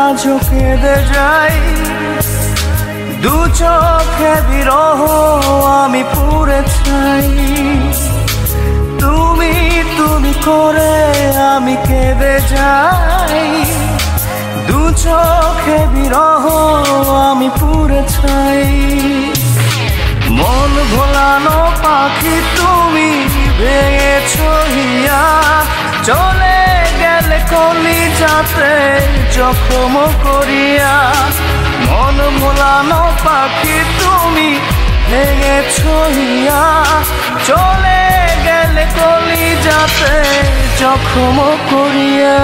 আজও কেঁদে যাই, দু চোখে বিরহ আমি পুড়ে চাই। তুমি তুমি করে আমি কেঁদে যাই, দু চোখে বিরহ আমি পুড়ে চাই। মন ভোলানো পাখি তুমি ভেঙেছো হিয়া, চলে গেলে কলিজাতে জখম করিয়া। মন ভোলানো পাখি তুমি ভেঙেছো হিয়া, চলে গেলে কলিজাতে জখম করিয়া।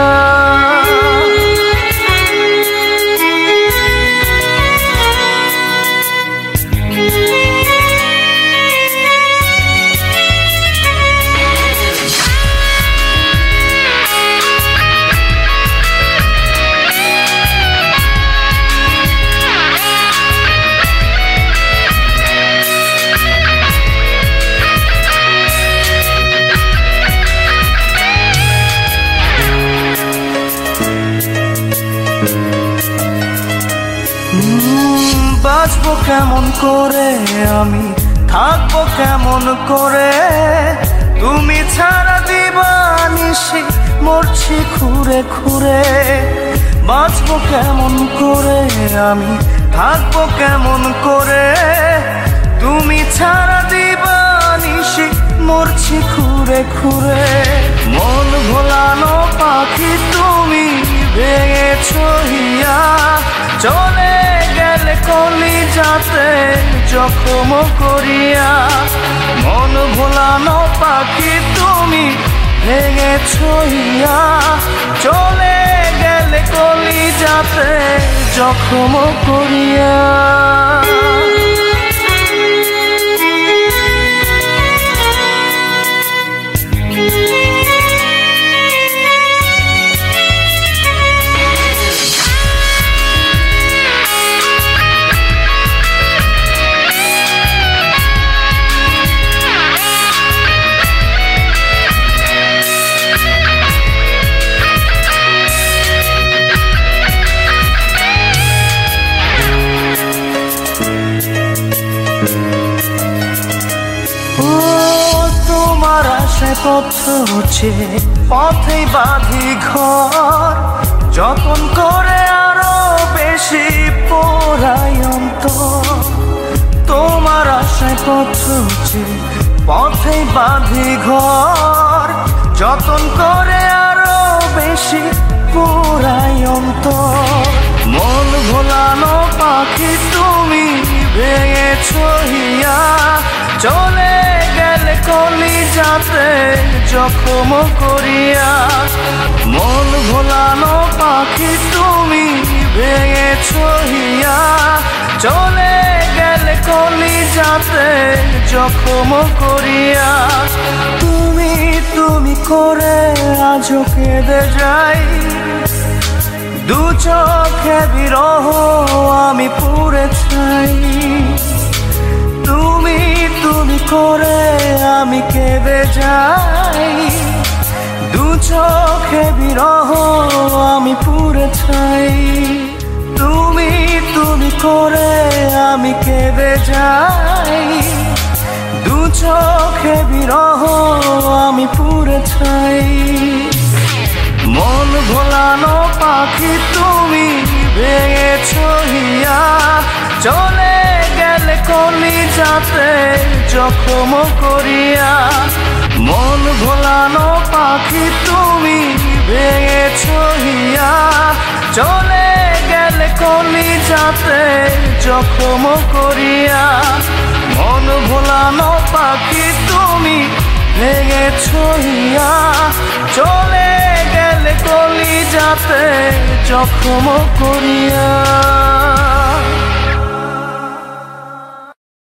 বাঁচবো কেমন করে আমি, থাকবো কেমন করে, তুমি ছাড়া দিবানিশি মরছি খুঁড়ে খুঁড়ে। বাঁচবো কেমন করে আমি, থাকবো কেমন করে, তুমি ছাড়া দিবানিশি মরছি খুঁড়ে খুঁড়ে। মন ভোলানো পাখি তুমি ভেঙেছো হিয়া, চলে গেলে কলিজাতে জখম করিয়া। মন ভোলানো পাখি তুমি ভেঙেছো হিয়া, চলে গেলে কলিজাতে জখম করিয়া। তোমার আশায় পথ হচ্ছে, পথেই বাঁধি ঘর, যতন করে আরো বেশি পোড়াই অন্তর। তোমার আশায় পথ হচ্ছে, পথেই বাঁধি ঘর, যতন করে আরো বেশি পোড়াই অন্তর। মন ভোলানো পাখি তুমি ভেঙেছো হিয়া, চলে গেলে কলিজাতে জখম করিয়া। মন ভোলানো পাখি তুমি ভেঙেছো হিয়া, চলে গেলে কলিজাতে জখম করিয়া। তুমি তুমি করে আজও কেঁদে যাই, দু চোখে বিরহ আমি পুড়ে চাই। তুমি তুমি করে আমি কেঁদে যাই, দু চোখে বিরহ আমি পুড়ে চাই। তুমি তুমি করে আমি কেঁদে যাই, দু চোখে বিরহ আমি পুড়ে চাই। মন ভোলানো পাখি তুমি ভেঙেছো হিয়া, চলে গেলে কলিজাতে জখম করিয়া। মন ভোলানো পাখি তুমি ভেঙেছো হিয়া, চলে গেলে কলিজাতে জখম করিয়া। মন ভোলানো পাখি তুমি ভেঙেছো হিয়া, চলে গেলে কলিজাতে জখম করিয়া।